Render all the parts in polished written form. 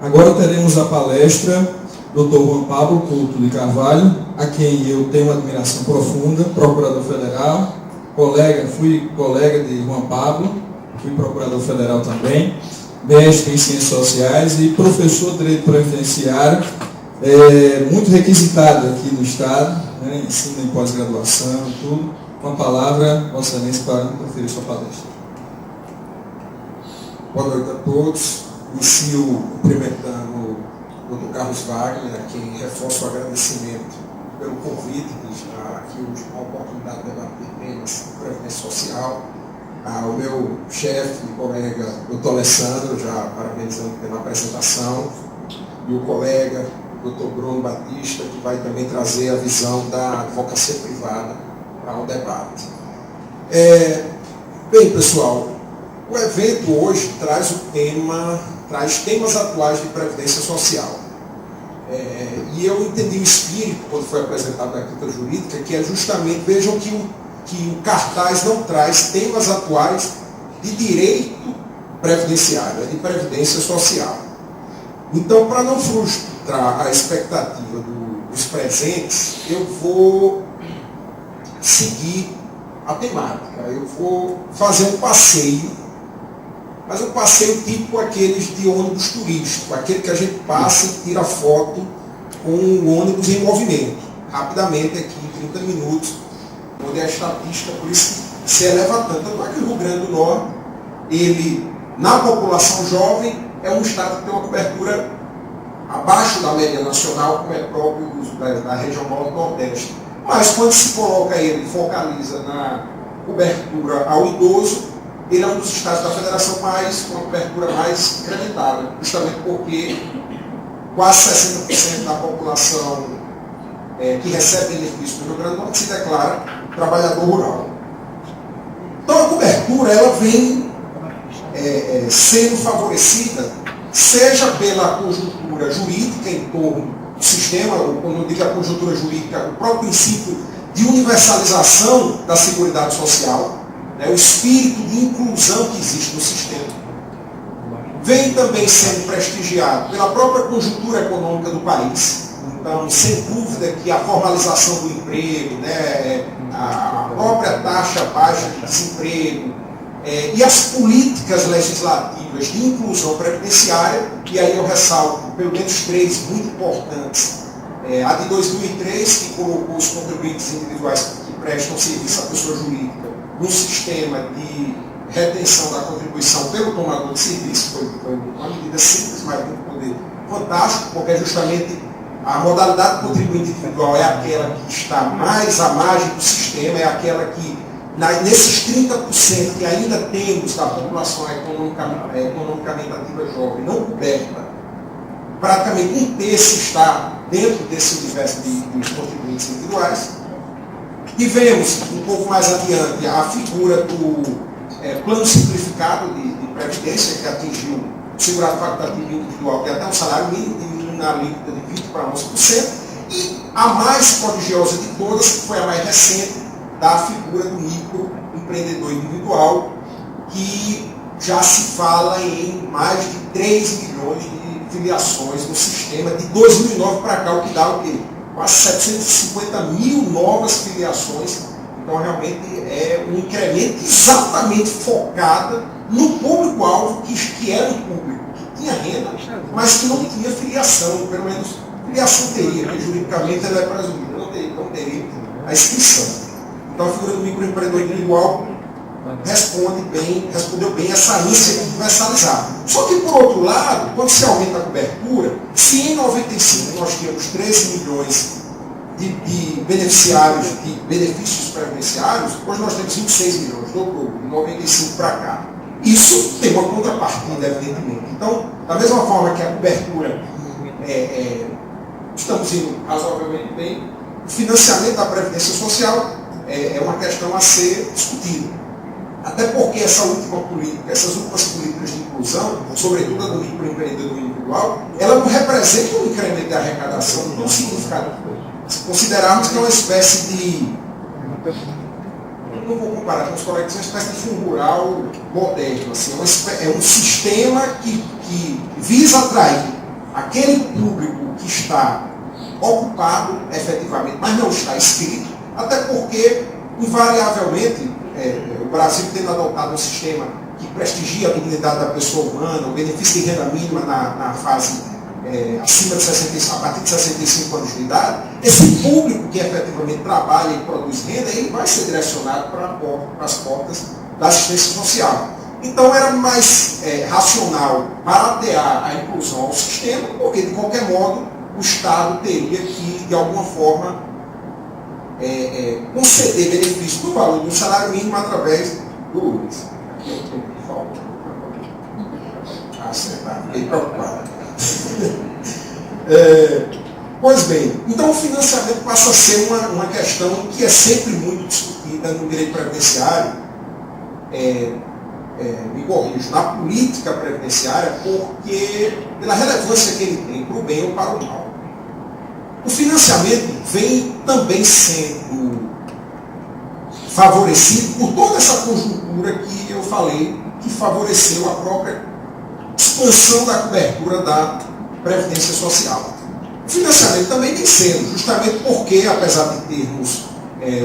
Agora teremos a palestra do Dr. Juan Pablo Couto de Carvalho, a quem eu tenho uma admiração profunda, procurador federal, fui colega de Juan Pablo, fui procurador federal também, mestre em Ciências Sociais e professor de Direito Previdenciário, muito requisitado aqui no Estado, né, ensino em pós-graduação e tudo. Com a palavra, Vossa Excelência, para proferir sua palestra. Boa noite a todos. Inicio cumprimentando o Dr. Carlos Wagner, a quem reforço o agradecimento pelo convite de estar aqui hoje com a oportunidade de debater temas de previdência social. Ao meu chefe e colega, Dr. Alessandro, já parabenizando pela apresentação, e o colega, Dr. Bruno Batista, que vai também trazer a visão da advocacia privada para o debate. Bem, pessoal, o evento hoje traz temas atuais de previdência social. E eu entendi o espírito, quando foi apresentado a Quinta Jurídica, que é justamente, vejam que o cartaz não traz temas atuais de direito previdenciário, de previdência social. Então, para não frustrar a expectativa dos presentes, eu vou seguir a temática. Eu vou fazer um passeio, mas um passeio tipo aqueles de ônibus turístico, aquele que a gente passa e tira foto com o ônibus em movimento, rapidamente aqui, em 30 minutos, onde a estatística, por isso que se eleva tanto. Tanto é que o Rio Grande do Norte, ele, na população jovem, é um estado que tem uma cobertura abaixo da média nacional, como é próprio da região norte-nordeste. Mas quando se coloca ele, focaliza na cobertura ao idoso, ele é um dos estados da federação com uma cobertura mais incrementada, justamente porque quase 60% da população que recebe benefício do Rio Grande do Norte se declara trabalhador rural. Então a cobertura ela vem sendo favorecida, seja pela conjuntura jurídica em torno do sistema, ou quando eu digo a conjuntura jurídica, o próprio princípio de universalização da Seguridade Social, o espírito de inclusão que existe no sistema, vem também sendo prestigiado pela própria conjuntura econômica do país. Então, sem dúvida que a formalização do emprego, a própria taxa baixa de desemprego, e as políticas legislativas de inclusão previdenciária, e aí eu ressalto pelo menos três muito importantes. A de 2003, que colocou os contribuintes individuais que prestam serviço à pessoa jurídica num sistema de retenção da contribuição pelo tomador de serviço, foi uma medida simples, mas de um poder fantástico, porque é justamente a modalidade de contribuinte individual é aquela que está mais à margem do sistema, é aquela que, nesses 30% que ainda temos da população economicamente ativa jovem não coberta, praticamente um terço está dentro desse universo de contribuintes individuais. Tivemos, um pouco mais adiante, a figura do plano simplificado de previdência, que atingiu o segurado facultativo individual, que é até um salário mínimo, diminuindo na alíquota de 20% para 11%, e a mais prodigiosa de todas, que foi a mais recente, da figura do microempreendedor individual, que já se fala em mais de 3 milhões de filiações no sistema, de 2009 para cá, o que dá o quê? Quase 750 mil novas filiações. Então, realmente, é um incremento exatamente focado no público-alvo, que era um público que tinha renda, mas que não tinha filiação, pelo menos filiação teria, porque juridicamente ela é presumida, não teria a inscrição. Então, a figura do microempreendedor individual respondeu bem essa ânsia de universalizar. Só que, por outro lado, quando se aumenta a cobertura, se em 95 nós tínhamos 13 milhões de beneficiários de benefícios previdenciários, hoje nós temos 26 milhões, dobrou, de 95 para cá. Isso tem uma contrapartida, evidentemente. Então, da mesma forma que a cobertura, estamos indo razoavelmente bem, o financiamento da previdência social é uma questão a ser discutida. Até porque essas últimas políticas de inclusão, sobretudo a do microempreendedor individual, ela não representa um incremento de arrecadação tão significativo. Se considerarmos que é uma espécie de... Não vou comparar com os colegas, é uma espécie de fundo rural moderno. Assim, é um sistema que visa atrair aquele público que está ocupado efetivamente, mas não está inscrito, até porque, invariavelmente, o Brasil tendo adotado um sistema que prestigia a dignidade da pessoa humana, o benefício de renda mínima na fase acima de 65, a partir de 65 anos de idade, esse público que efetivamente trabalha e produz renda, ele vai ser direcionado para as portas da assistência social. Então era mais racional baratear a inclusão ao sistema, porque de qualquer modo o Estado teria que, de alguma forma, conceder benefício do valor do salário mínimo através do URES. Aqui é o tempo que falta. Fiquei preocupado. Pois bem, então o financiamento passa a ser uma questão que é sempre muito discutida no direito previdenciário, me corrijo, na política previdenciária, porque pela relevância que ele tem para o bem ou para o mal. O financiamento vem também sendo favorecido por toda essa conjuntura que eu falei, que favoreceu a própria expansão da cobertura da Previdência Social. O financiamento também vem sendo, justamente porque, apesar de termos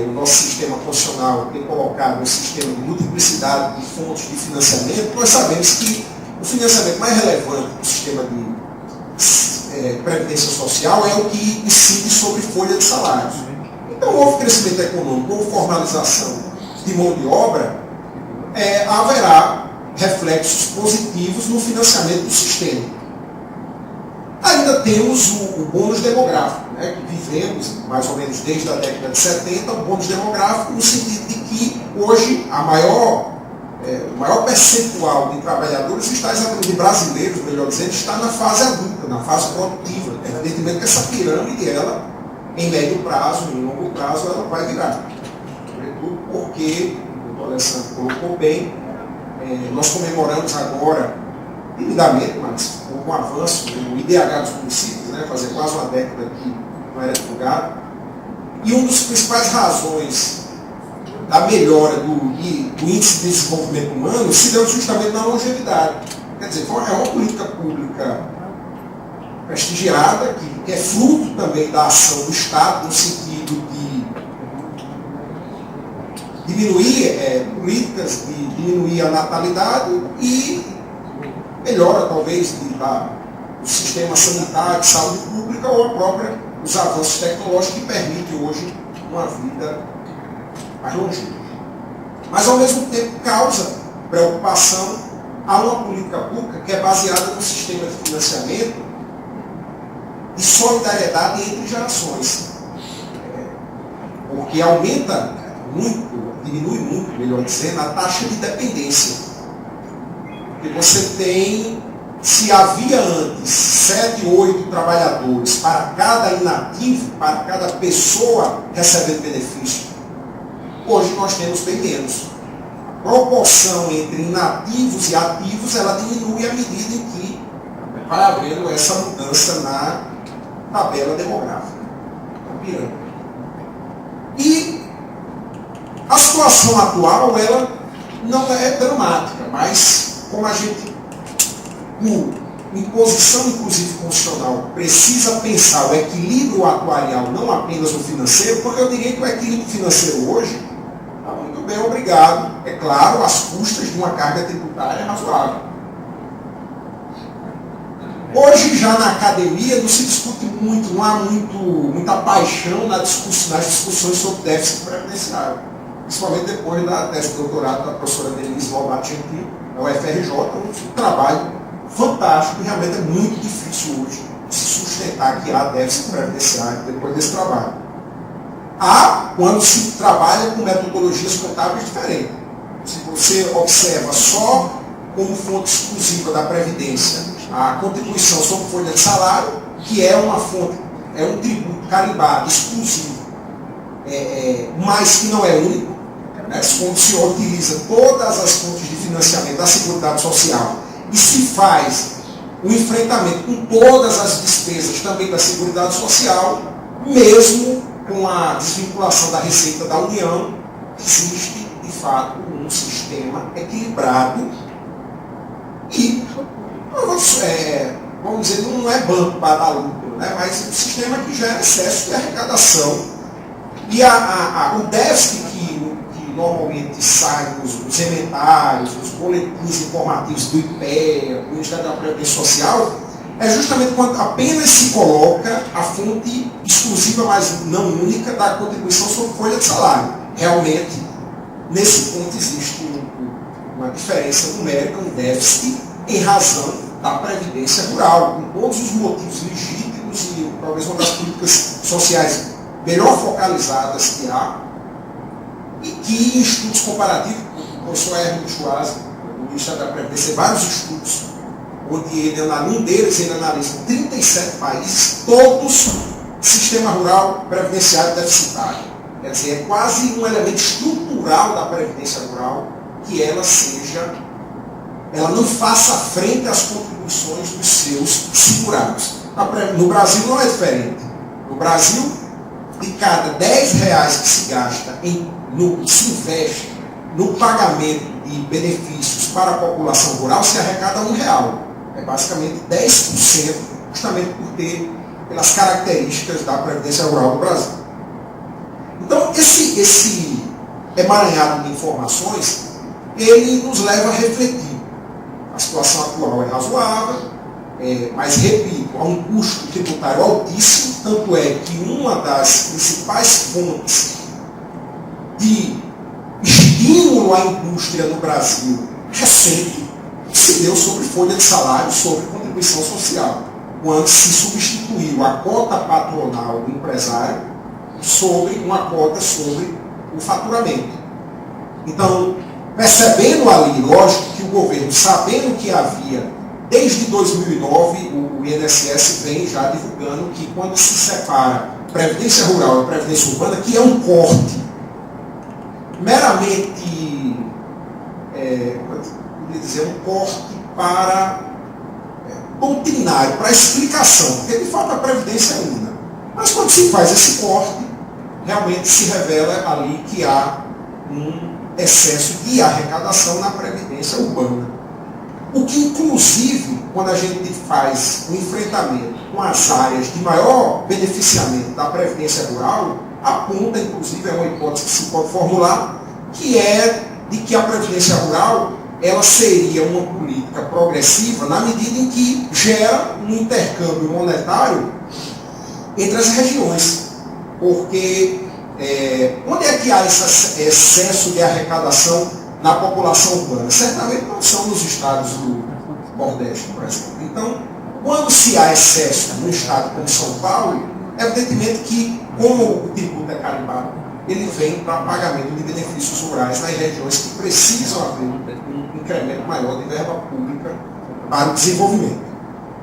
o nosso sistema constitucional ter colocado um sistema de multiplicidade de fontes de financiamento, nós sabemos que o financiamento mais relevante do sistema de Previdência Social é o que incide sobre folha de salários. Então, houve crescimento econômico ou formalização de mão de obra, haverá reflexos positivos no financiamento do sistema. Ainda temos o bônus demográfico, né, que vivemos mais ou menos desde a década de 70, o bônus demográfico no sentido de que hoje o maior percentual de trabalhadores de brasileiros, melhor dizendo, está na fase adulta, na fase produtiva. Evidentemente que essa pirâmide, ela, em médio prazo, em longo prazo, ela vai virar. Sobretudo porque, o doutor Alessandro colocou bem, nós comemoramos agora, timidamente, mas com um avanço no IDH dos municípios, né, fazer quase uma década que não era divulgado. E uma das principais razões da melhora do índice de desenvolvimento humano se deu justamente na longevidade. Quer dizer, é uma política pública prestigiada, que é fruto também da ação do Estado, no sentido de diminuir políticas, de diminuir a natalidade e melhora, talvez, do sistema sanitário, de saúde pública ou os avanços tecnológicos que permitem hoje uma vida mais longeva. Mas, ao mesmo tempo, causa preocupação a uma política pública que é baseada no sistema de financiamento e solidariedade entre gerações. Porque aumenta muito, diminui muito, melhor dizendo, a taxa de dependência. Porque você tem, se havia antes 7, 8 trabalhadores para cada inativo, para cada pessoa recebendo benefício, hoje nós temos bem menos. A proporção entre inativos e ativos, ela diminui à medida em que vai havendo essa mudança na tabela demográfica, na pirâmide. E a situação atual, ela não é dramática, mas como a gente, por imposição inclusive constitucional, precisa pensar o equilíbrio atuarial, não apenas o financeiro, porque eu diria que o equilíbrio financeiro hoje está muito bem obrigado, é claro, às custas de uma carga tributária razoável. Hoje, já na academia, não se discute muito, não há muita paixão nas discussões sobre déficit previdenciário, principalmente depois da tese de doutorado da professora Denise Lobato Gentil, da UFRJ, um trabalho fantástico e realmente é muito difícil hoje se sustentar que há déficit previdenciário depois desse trabalho. Há quando se trabalha com metodologias contábeis diferentes. Se você observa só como fonte exclusiva da Previdência a contribuição sobre folha de salário, que é uma fonte, é um tributo carimbado exclusivo, mas que não é único, né? Quando se utiliza todas as fontes de financiamento da Seguridade Social e se faz o enfrentamento com todas as despesas também da Seguridade Social, mesmo com a desvinculação da receita da União, existe, de fato, um sistema equilibrado e vamos dizer, não é banco para dar lucro, né? Mas um sistema que gera excesso de arrecadação. E o déficit que normalmente sai nos inventários, nos boletins informativos do IPEA, do Ministério da Previdência Social, é justamente quando apenas se coloca a fonte exclusiva, mas não única, da contribuição sobre folha de salário. Realmente, nesse ponto existe uma diferença numérica, um déficit, em razão da previdência rural, com todos os motivos legítimos e talvez uma das políticas sociais melhor focalizadas que há, e que em estudos comparativos, o professor Hermes Schwarz, do Ministério da Previdência, tem vários estudos, onde um deles ele analisa 37 países, todos sistema rural previdenciário deficitário. Quer dizer, é quase um elemento estrutural da previdência rural que ela não faça frente às contribuições dos seus segurados. No Brasil não é diferente. No Brasil, de cada R$10 que se gasta, se investe no pagamento de benefícios para a população rural, se arrecada R$1. É basicamente 10%, justamente pelas características da previdência rural do Brasil. Então, esse emaranhado de informações, ele nos leva a refletir. A situação atual é razoável, mas, repito, há um custo tributário altíssimo, tanto é que uma das principais fontes de estímulo à indústria no Brasil recente se deu sobre folha de salário, sobre contribuição social, quando se substituiu a cota patronal do empresário sobre uma cota sobre o faturamento. Então, percebendo ali, lógico que o governo, sabendo que havia, desde 2009, o INSS vem já divulgando que quando se separa previdência rural e previdência urbana, que é um corte meramente, um corte para doutrinário, para explicação, porque de fato a previdência é una. Mas quando se faz esse corte, realmente se revela ali que há um excesso de arrecadação na previdência urbana. O que, inclusive, quando a gente faz o enfrentamento com as áreas de maior beneficiamento da previdência rural, aponta, inclusive, é uma hipótese que se pode formular, que é de que a previdência rural ela seria uma política progressiva na medida em que gera um intercâmbio monetário entre as regiões. Porque onde é que há esse excesso de arrecadação na população urbana? Certamente não são nos estados do Nordeste, por exemplo. Então, quando se há excesso no estado como São Paulo, evidentemente que, como o tributo é carimbado, ele vem para pagamento de benefícios rurais nas regiões que precisam haver um incremento maior de verba pública para o desenvolvimento.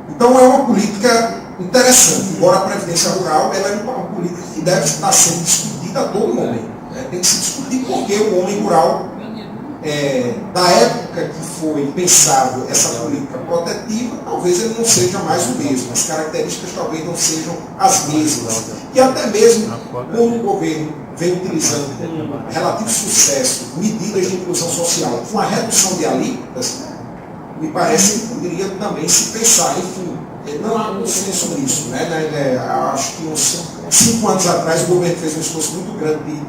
Então, é uma política interessante, embora a previdência rural ela é uma política que deve estar sendo discutida a todo momento. Tem que se discutir porque o homem rural, da época que foi pensado essa política protetiva, talvez ele não seja mais o mesmo, as características talvez não sejam as mesmas. E até mesmo como o governo vem utilizando com relativo sucesso medidas de inclusão social com a redução de alíquotas, me parece que poderia também se pensar, enfim, não há consenso nisso. Acho que uns 5 anos atrás o governo fez um esforço muito grande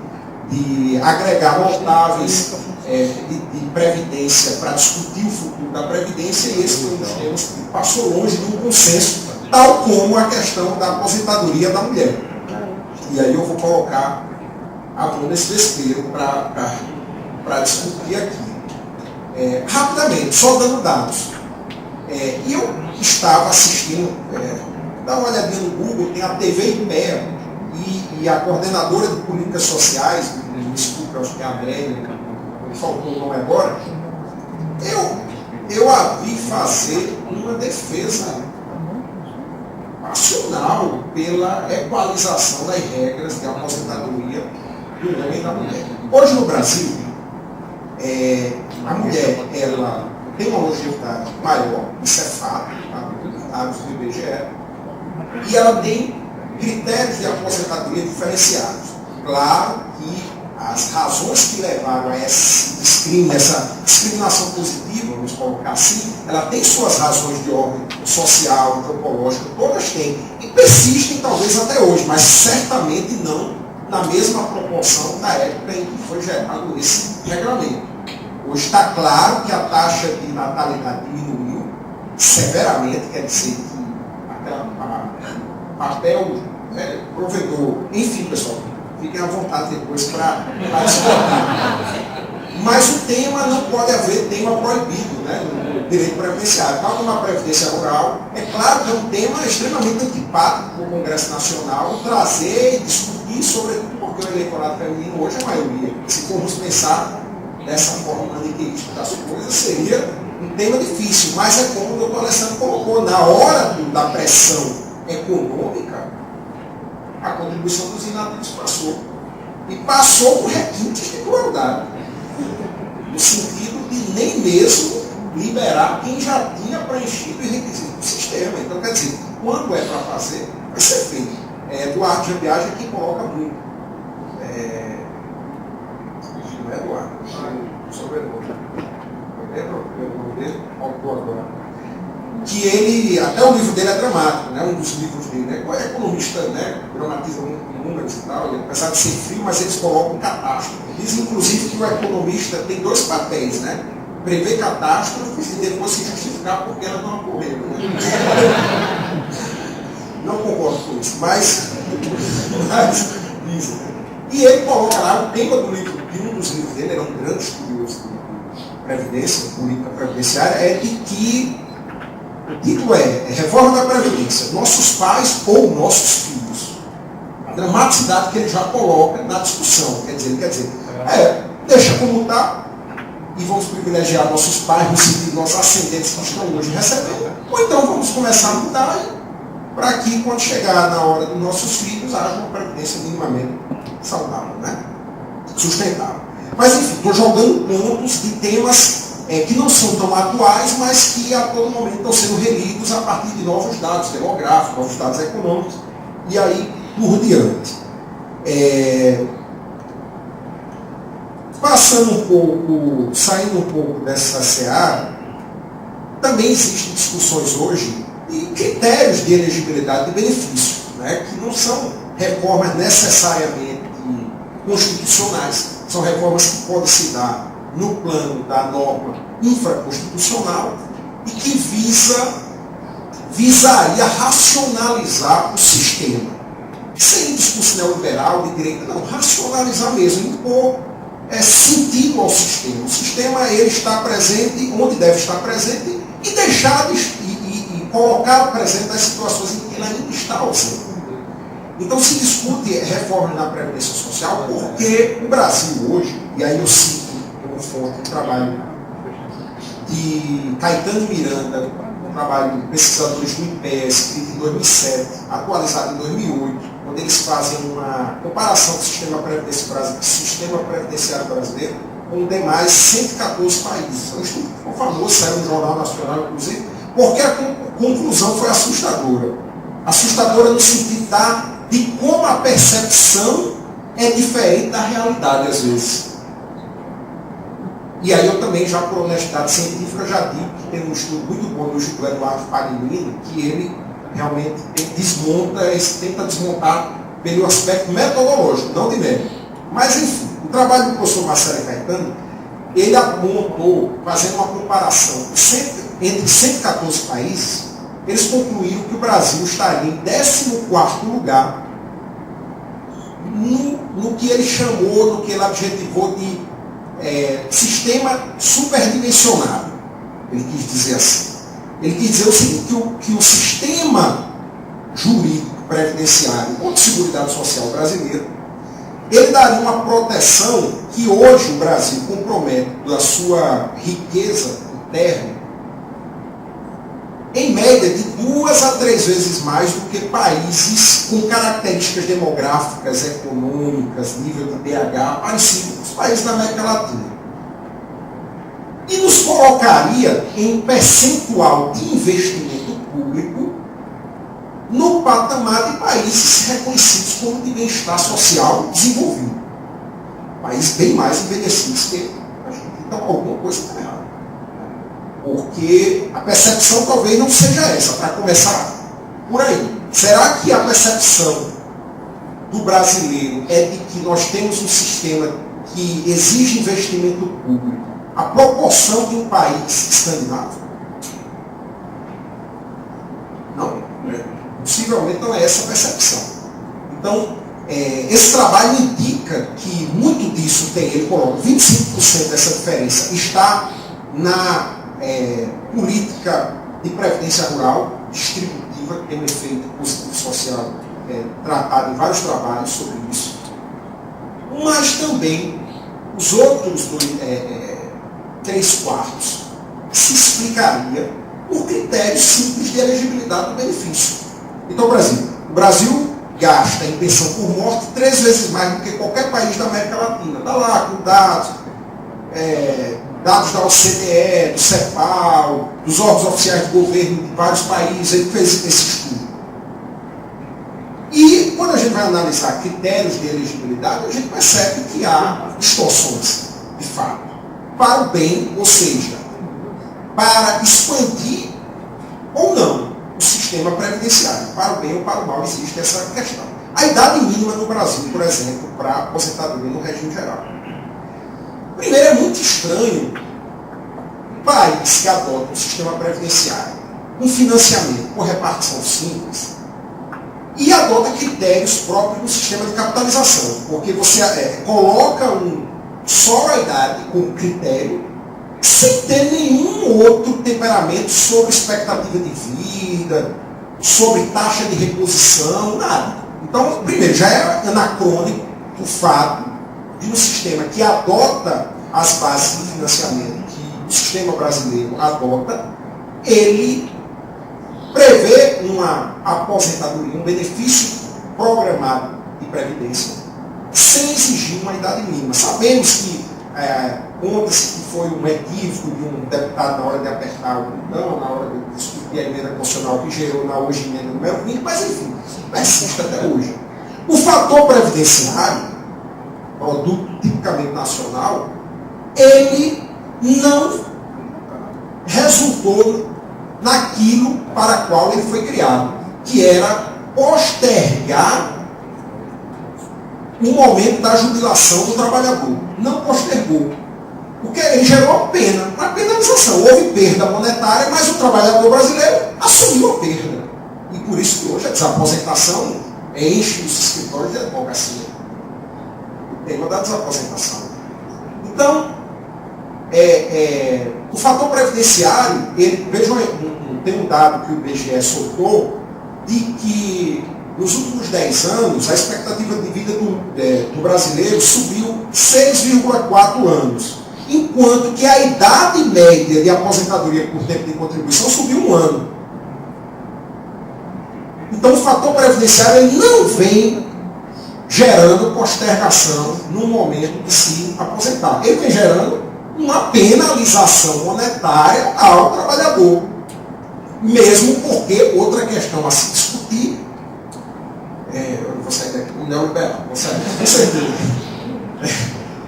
de agregar notáveis de previdência para discutir o futuro da previdência, e esse foi um dos temas que passou longe de um consenso, tal como a questão da aposentadoria da mulher. E aí eu vou colocar a mão nesse vespeiro para discutir aqui. Rapidamente, só dando dados. E eu estava assistindo, dá uma olhadinha no Google, tem a TV IPEA e a coordenadora de políticas sociais, desculpa, acho que é a Adélia, faltou o nome agora, eu a vi fazer uma defesa passional pela equalização das regras de aposentadoria do homem e da mulher. Hoje no Brasil, a mulher ela tem uma longevidade maior, isso é fato, dados do IBGE, e ela tem critérios de aposentadoria diferenciados. Claro que as razões que levaram a essa discriminação positiva, vamos colocar assim, ela tem suas razões de ordem social, antropológica, todas têm. E persistem talvez até hoje, mas certamente não na mesma proporção da época em que foi gerado esse regulamento. Hoje está claro que a taxa de natalidade diminuiu severamente, quer dizer que o papel, provedor, enfim, pessoal, fiquem à vontade depois para discordar. Mas o tema não pode haver tema proibido, né, no direito previdenciário. Tal como a Previdência Rural, é claro que é um tema extremamente antipático para o Congresso Nacional trazer e discutir, sobretudo porque o eleitorado feminino hoje é a maioria. Se formos pensar dessa forma maniqueísta das coisas, seria um tema difícil, mas é como o doutor Alessandro colocou, na hora da pressão econômica, a contribuição dos inativos passou. E passou com requintes de crueldade. No sentido de nem mesmo liberar quem já tinha preenchido os requisitos do sistema. Então, quer dizer, quando é para fazer, vai ser feito. Eduardo Jambiage aqui coloca muito. Não é Eduardo, sobrenome. Lembra o nome dele? Autor agora. Que ele, até o livro dele é dramático, né? Um dos livros dele, né? É economista, né? Dramatiza muito com números e tal, e, apesar de ser frio, mas eles colocam catástrofe. Diz inclusive que o economista tem dois papéis, né? Prever catástrofes e depois se justificar porque elas não ocorreram. Né? Não concordo com isso, mas diz. E ele coloca lá o tema do livro, de um dos livros dele, era um grande estudioso de previdência, política previdenciária, é de que o título é Reforma da Previdência, nossos pais ou nossos filhos. A dramaticidade que ele já coloca na discussão. Quer dizer, deixa como está e vamos privilegiar nossos pais no sentido de nossos ascendentes que estão hoje recebendo. Ou então vamos começar a mudar para que quando chegar na hora dos nossos filhos haja uma previdência minimamente saudável, né? Sustentável. Mas enfim, estou jogando pontos de temas que não são tão atuais, mas que a todo momento estão sendo relidos a partir de novos dados demográficos, novos dados econômicos, e aí por diante. Saindo um pouco dessa seara, também existem discussões hoje de critérios de elegibilidade e benefício, né, que não são reformas necessariamente constitucionais, são reformas que podem se dar no plano da norma infraconstitucional e que visaria racionalizar o sistema. Sem discurso neoliberal, de direita, não, racionalizar mesmo, impor sentido ao sistema. O sistema ele está presente onde deve estar presente e deixar e colocar presente nas situações em que ele ainda está ausente. Então se discute reforma na Previdência Social porque o Brasil hoje, e aí eu cito como fonte um trabalho de Caetano Miranda, um trabalho de pesquisadores do IPEA, escrito em 2007, atualizado em 2008, onde eles fazem uma comparação do sistema previdenciário brasileiro com os demais 114 países. É um estudo que ficou famoso, saiu no Jornal Nacional, inclusive, porque a conclusão foi assustadora. Assustadora no sentido de como a percepção é diferente da realidade, às vezes. E aí eu também, já por honestidade científica, já digo que tem um estudo muito bom do Eduardo Paganini, que ele realmente tenta desmontar pelo aspecto metodológico, não de mérito. Mas, enfim, o trabalho do professor Marcelo Caetano, ele apontou, fazendo uma comparação entre 114 países, eles concluíram que o Brasil estaria em 14º lugar no que ele chamou, no que ele adjetivou de sistema superdimensionado. Ele quis dizer assim. Ele quis dizer o seguinte, que o sistema jurídico previdenciário ou de seguridade social brasileiro, ele daria uma proteção que hoje o Brasil compromete da sua riqueza interna em média de 2 a 3 vezes mais do que países com características demográficas, econômicas, nível de BH, parecidos com os países da América Latina. E nos colocaria em percentual de investimento público no patamar de países reconhecidos como de bem-estar social desenvolvido. Países bem mais envelhecidos que a gente. Então alguma coisa está errada. Porque a percepção talvez não seja essa, para começar por aí. Será que a percepção do brasileiro é de que nós temos um sistema que exige investimento público à proporção de um país escandinavo? Não, possivelmente não é essa a percepção. Então, esse trabalho indica que muito disso tem, ele coloca 25% dessa diferença está na política de previdência rural distributiva, que tem um efeito positivo social tratado em vários trabalhos sobre isso. Mas também os outros 3/4 se explicaria por critérios simples de elegibilidade do benefício. Então, o Brasil gasta em pensão por morte 3 vezes mais do que qualquer país da América Latina. Está lá com dados da OCDE, do CEPAL, dos órgãos oficiais do governo de vários países, ele fez esse estudo. E quando a gente vai analisar critérios de elegibilidade, a gente percebe que há distorções, de fato, para o bem, ou seja, para expandir ou não o sistema previdenciário. Para o bem ou para o mal existe essa questão. A idade mínima no Brasil, por exemplo, para aposentadoria no regime geral. Primeiro, é muito estranho um país que adota um sistema previdenciário, um financiamento por repartição simples, e adota critérios próprios do sistema de capitalização, porque você coloca só a idade como critério, sem ter nenhum outro temperamento sobre expectativa de vida, sobre taxa de reposição, nada. Então, primeiro, já é anacrônico o fato de um sistema que adota as bases de financiamento que o sistema brasileiro adota, ele prevê uma aposentadoria, um benefício programado de previdência, sem exigir uma idade mínima. Sabemos que conta-se que foi um equívoco de um deputado na hora de apertar o botão, na hora de discutir a emenda constitucional que gerou na hoje emenda número 20, mas enfim, persiste até hoje. O fator previdenciário, produto tipicamente nacional, ele não resultou naquilo para qual ele foi criado, que era postergar o momento da jubilação do trabalhador. Não postergou. Porque ele gerou a pena, uma penalização. Houve perda monetária, mas o trabalhador brasileiro assumiu a perda. E por isso que hoje a desaposentação enche os escritórios de advocacia. O tema da desaposentação. Então, o fator previdenciário, vejam, tem um dado que o IBGE soltou, de que nos últimos 10 anos a expectativa de vida do brasileiro subiu 6,4 anos, enquanto que a idade média de aposentadoria por tempo de contribuição subiu 1 ano. Então o fator previdenciário ele não vem gerando postergação no momento de se aposentar. Ele vem gerando uma penalização monetária ao trabalhador. Mesmo porque, outra questão a se discutir, eu vou sair daqui como neoliberal, vou sair daqui, com certeza.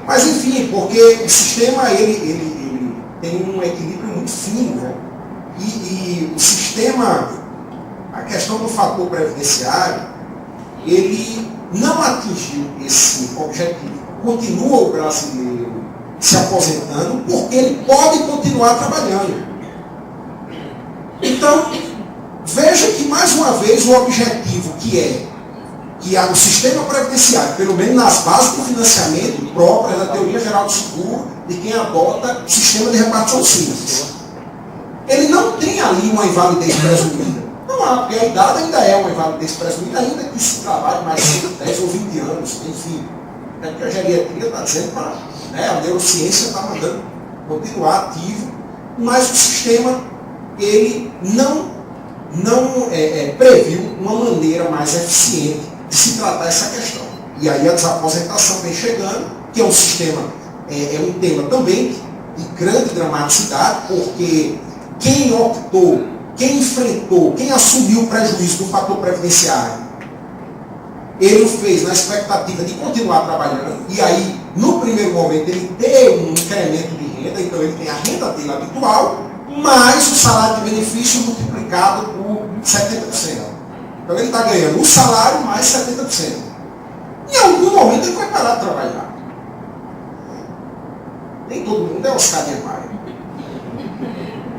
Mas enfim, porque o sistema ele tem um equilíbrio muito fino, né? E o sistema, a questão do fator previdenciário, ele não atingiu esse objetivo. Continua o brasileiro se aposentando porque ele pode continuar trabalhando. Então, veja que mais uma vez o objetivo que o sistema previdenciário, pelo menos nas bases do financiamento próprio da teoria geral do seguro, de quem adota o sistema de repartição simples. Ele não tem ali uma invalidez presumida. Não há, porque a idade ainda é uma invalidez presumida, ainda que se trabalhe mais de 10 ou 20 anos, enfim. É que a geriatria está dizendo para a neurociência está mandando continuar ativo, mas o sistema ele não previu uma maneira mais eficiente de se tratar essa questão. E aí a desaposentação vem chegando, que é um sistema, é um tema também de grande dramaticidade, porque quem optou, quem enfrentou, quem assumiu o prejuízo do fator previdenciário, ele o fez na expectativa de continuar trabalhando, e aí, no primeiro momento, ele tem um incremento de renda, então ele tem a renda dele habitual, mais o salário de benefício multiplicado por 70%. Então ele está ganhando o salário mais 70%. Em algum momento ele vai parar de trabalhar. Nem todo mundo é Oscar Niemeyer.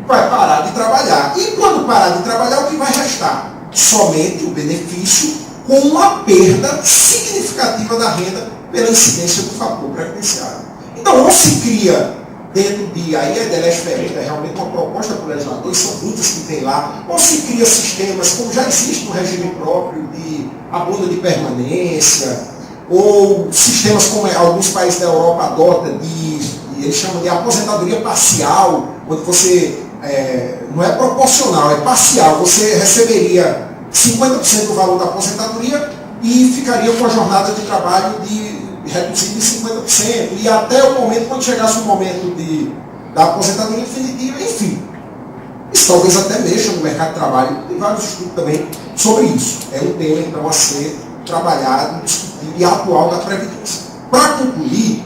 Vai parar de trabalhar. E quando parar de trabalhar, o que vai restar? Somente o benefício com uma perda significativa da renda pela incidência do fator previdenciário. Então não se cria dentro de, aí é Deleuze Ferreira, é realmente uma proposta para o legislador, e são muitas que tem lá, ou se cria sistemas, como já existe no regime próprio, de abono de permanência, ou sistemas como alguns países da Europa adotam, eles chamam de aposentadoria parcial, onde você, não é proporcional, é parcial, você receberia 50% do valor da aposentadoria e ficaria com a jornada de trabalho reduzida em 50%, e até o momento, quando chegasse o momento da aposentadoria definitiva, enfim. Isso talvez até mexa no mercado de trabalho, tem vários estudos também sobre isso. É um tema, então, a ser trabalhado, discutido e atual da Previdência. Para concluir,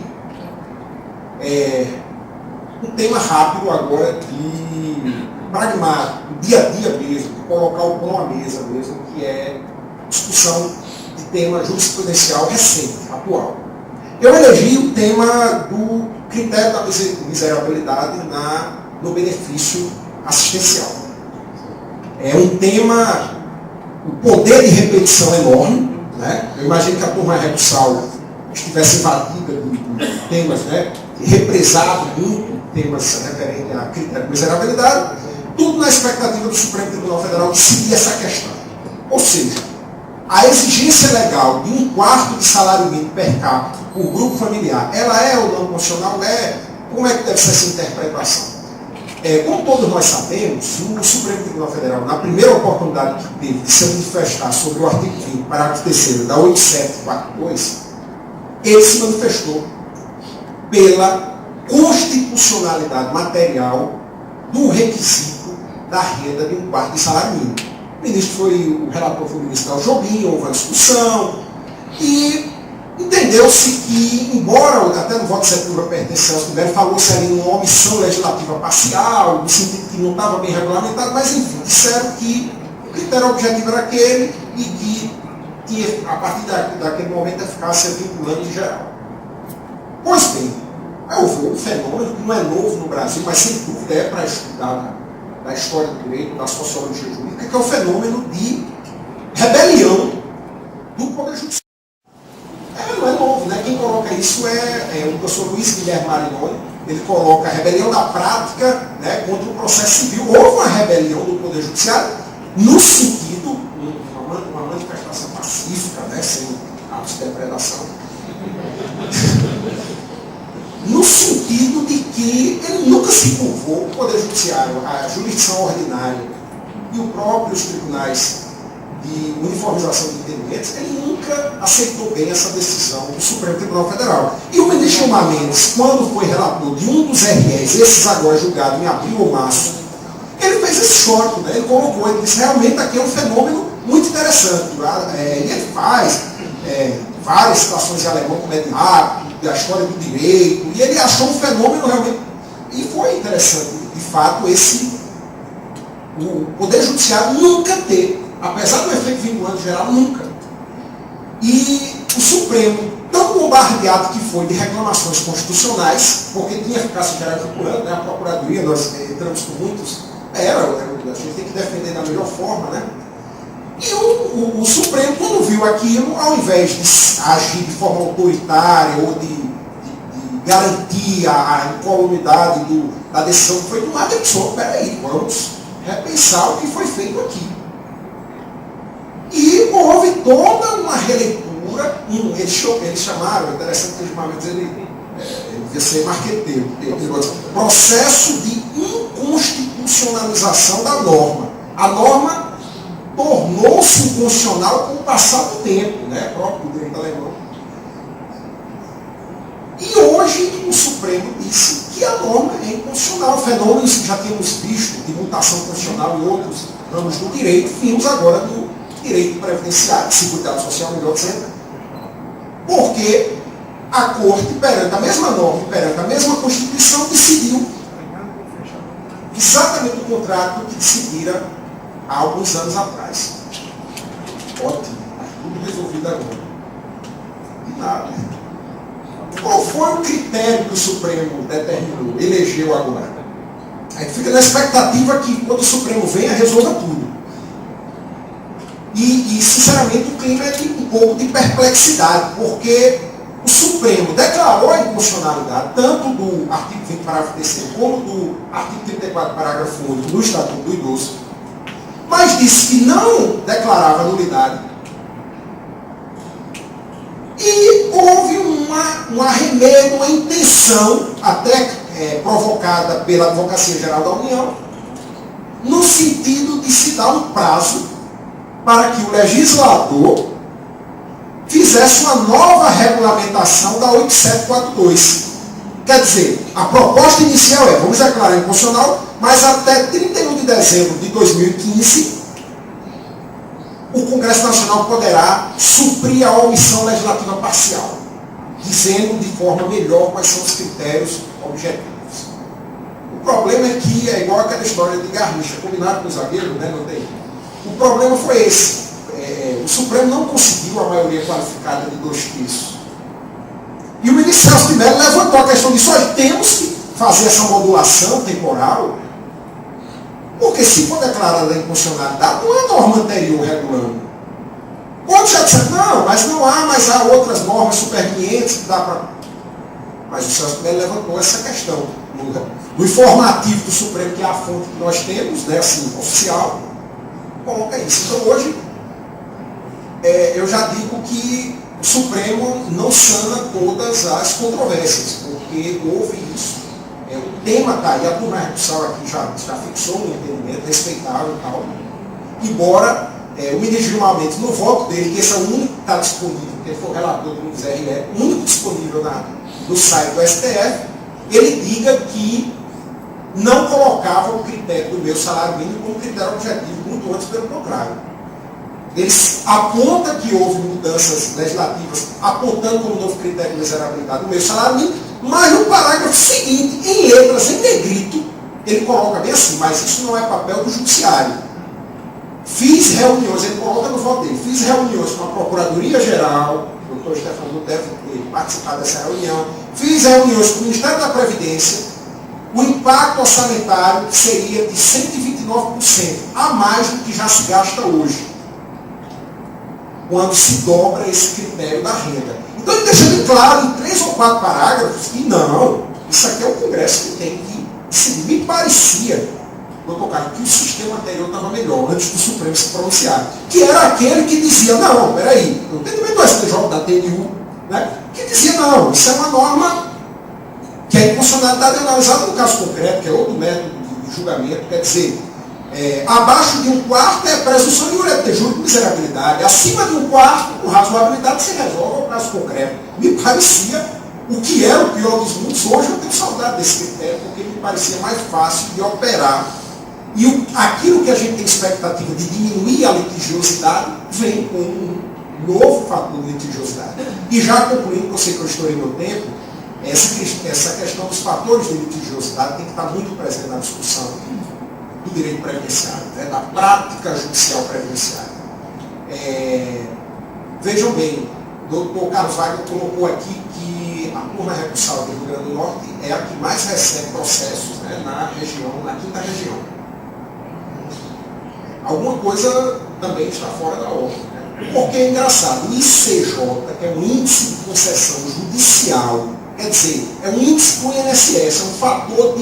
um tema rápido agora de pragmático, dia a dia mesmo, de colocar o pão à mesa mesmo, que é discussão de tema jurisprudencial recente, atual. Eu elegi o tema do critério da miserabilidade no benefício assistencial. É um tema, o poder de repetição enorme, né? Eu imagino que a turma recursal estivesse invadida de temas, né? Represado muito temas referentes a critério de miserabilidade, tudo na expectativa do Supremo Tribunal Federal decidir essa questão. Ou seja, a exigência legal de 1/4 de salário mínimo per capita por grupo familiar, ela é ou não constitucional? Como é que deve ser essa interpretação? Como todos nós sabemos, o Supremo Tribunal Federal, na primeira oportunidade que teve de se manifestar sobre o artigo 20, parágrafo 3º da 8742, ele se manifestou pela constitucionalidade material do requisito da renda de 1/4 de salário mínimo. O relator foi o ministro Carlos Jobim, houve uma discussão, e entendeu-se que, embora até no voto de Sepúlveda pertence ao Tibério, falou-se ali numa omissão legislativa parcial, no sentido que não estava bem regulamentado, mas enfim, disseram que o critério objetivo era aquele e que tinha, a partir daquele momento, a eficácia vinculante em geral. Pois bem, houve um fenômeno que não é novo no Brasil, mas sem dúvida é para estudar da história do direito, da sociologia jurídica, que é o fenômeno de rebelião do Poder Judiciário. Não é novo, né? Quem coloca isso é o professor Luiz Guilherme Marinoni. Ele coloca a rebelião da prática, né, contra o processo civil. Houve uma rebelião do Poder Judiciário no sentido, uma manifestação pacífica, né, sem atos de depredação, no sentido de que ele nunca se curvou, o Poder Judiciário, a jurisdição ordinária e os próprios tribunais de uniformização de entendimentos, ele nunca aceitou bem essa decisão do Supremo Tribunal Federal. E o ministro Gilmar Mendes, quando foi relator de um dos REs, esses agora julgados em abril ou março, ele fez esse histórico, né? Ele colocou, ele disse, realmente aqui é um fenômeno muito interessante. E ele faz várias situações de alemão como é de rápido, da história do direito, e ele achou um fenômeno realmente, e foi interessante, de fato, o Poder Judiciário nunca ter, apesar do efeito vinculante geral, nunca. E o Supremo, tão bombardeado que foi de reclamações constitucionais, porque tinha eficácia geral vinculante, né? A Procuradoria, nós entramos com muitos, a gente tem que defender da melhor forma, né? E o Supremo, quando viu aquilo, ao invés de agir de forma autoritária ou de garantir a incolumidade da decisão que foi tomada, ele pensou, peraí, vamos repensar o que foi feito aqui. E houve toda uma releitura, eles chamaram, interessante que ele devia ser marqueteiro, processo de inconstitucionalização da norma. A norma tornou-se inconstitucional com o passar do tempo, né? Próprio direito alemão. E hoje o Supremo disse que a norma é inconstitucional. Fenômenos que já tínhamos visto de mutação constitucional em outros ramos do direito, vimos agora do direito previdenciário, de seguridade social, melhor dizendo, porque a Corte, perante a mesma norma, perante a mesma Constituição, decidiu exatamente o contrário do que decidira há alguns anos atrás. Ótimo, tudo resolvido agora. E nada. Qual foi o critério que o Supremo determinou, elegeu agora? A gente fica na expectativa que quando o Supremo venha, resolva tudo. E sinceramente, o clima é de um pouco de perplexidade, porque o Supremo declarou a inconstitucionalidade tanto do artigo 20, parágrafo 3º, como do artigo 34, parágrafo 8 do Estatuto do Idoso, mas disse que não declarava nulidade. E houve um arremedo, uma intenção, até provocada pela Advocacia Geral da União, no sentido de se dar um prazo para que o legislador fizesse uma nova regulamentação da 8742. Quer dizer, a proposta inicial é, vamos declarar inconstitucional, mas até 31 de dezembro de 2015, o Congresso Nacional poderá suprir a omissão legislativa parcial, dizendo de forma melhor quais são os critérios objetivos. O problema é que é igual aquela história de Garrincha, combinado com o zagueiro, né? Não tem. O problema foi esse. O Supremo não conseguiu a maioria qualificada de 2/3. E o ministro Celso de Mello levantou a questão disso. Olha, temos que fazer essa modulação temporal, porque se for declarada a inconstitucionalidade, não é a norma anterior regulando. Outros já disseram, não, mas não há, mas há outras normas supervenientes que dá para... Mas o Celso de Mello levantou essa questão. No informativo do Supremo, que é a fonte que nós temos, né, assim, oficial, coloca isso. Então hoje, eu já digo que o Supremo não sana todas as controvérsias, porque houve isso. O tema está aí, a turma recursal aqui já fixou um entendimento respeitável e tal. Embora o ministro Gilmar Mendes, no voto dele, que esse é o único que está disponível, porque ele foi o relator do MISRE, o único disponível no site do STF, ele diga que não colocava o critério do meu salário mínimo como critério objetivo, muito antes pelo contrário. Ele aponta que houve mudanças legislativas, apontando como novo critério de miserabilidade o meu salário mínimo, mas no parágrafo seguinte, em letras, em negrito, ele coloca bem assim, mas isso não é papel do judiciário. Fiz reuniões, ele coloca no voto dele, fiz reuniões com a Procuradoria-Geral, o doutor Stefano deve ter participado dessa reunião, fiz reuniões com o Ministério da Previdência, o impacto orçamentário seria de 129%, a mais do que já se gasta hoje, quando se dobra esse critério da renda. Então ele deixa bem claro em 3 ou 4 parágrafos que não, isso aqui é o Congresso que tem que decidir. Me parecia, doutor Carlos, que o sistema anterior estava melhor, antes do Supremo se pronunciar, que era aquele que dizia, não, peraí, o entendimento do STJ, da TNU, né, que dizia, não, isso é uma norma que a inconstitucionalidade é analisada no caso concreto, que é outro método de julgamento, quer dizer, abaixo de 1/4 é presunção de iure de júri de miserabilidade, acima de 1/4, com razoabilidade, se resolve o caso concreto. Me parecia o que era o pior dos mundos. Hoje eu tenho saudade desse critério, porque me parecia mais fácil de operar. E aquilo que a gente tem expectativa de diminuir a litigiosidade, vem com um novo fator de litigiosidade. E já concluindo, que eu sei que eu estourei meu tempo, essa questão dos fatores de litigiosidade tem que estar muito presente na discussão do direito previdenciário, né, da prática judicial previdenciária. Vejam bem, o doutor Carlos Wagner colocou aqui que a turma recursal do Rio Grande do Norte é a que mais recebe processos, né, na região, na 5ª região. Alguma coisa também está fora da ordem. Né? Porque é engraçado, o ICJ, que é um índice de concessão judicial, quer dizer, é um índice com o INSS, é um fator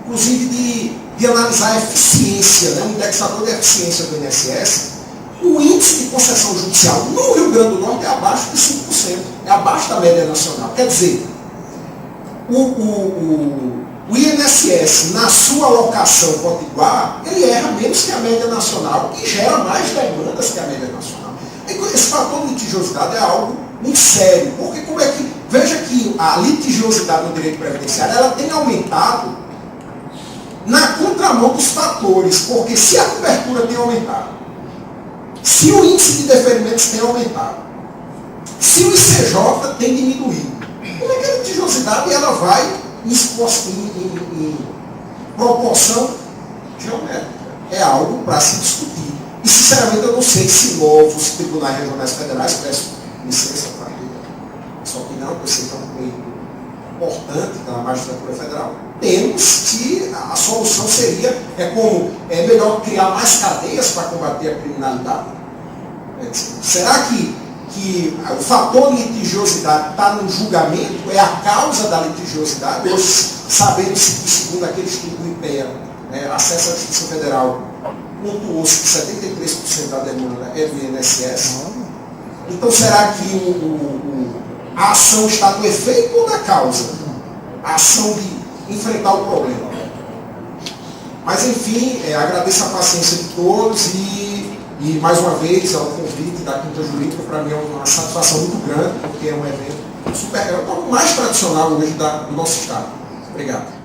inclusive de analisar a eficiência, né? Um indexador de eficiência do INSS, o índice de concessão judicial no Rio Grande do Norte é abaixo de 5%, é abaixo da média nacional. Quer dizer, o INSS, na sua alocação potiguar, ele erra menos que a média nacional e gera mais demandas que a média nacional. Esse fator de litigiosidade é algo muito sério, porque como é que... Veja que a litigiosidade no direito previdenciário, ela tem aumentado na contramão dos fatores, porque se a cobertura tem aumentado, se o índice de deferimentos tem aumentado, se o ICJ tem diminuído, como é que a litigiosidade ela vai proporção geométrica. É algo para se discutir. E, sinceramente, eu não sei se novos tribunais regionais federais, peço licença para a sua opinião, que eu sei que é um meio importante da magistratura federal, temos que a solução seria, é melhor criar mais cadeias para combater a criminalidade? Será que o fator litigiosidade está no julgamento, é a causa da litigiosidade? Ou sabendo-se que, segundo aquele estudo do IPEA, acesso à Justiça Federal, pontuou-se que 73% da demanda é do INSS. Então, será que a ação está no efeito ou na causa? A ação de enfrentar o problema. Mas, enfim, agradeço a paciência de todos e mais uma vez, ao convite da Quinta Jurídica, para mim é uma satisfação muito grande, porque é um evento super, é o mais tradicional hoje do nosso Estado. Obrigado.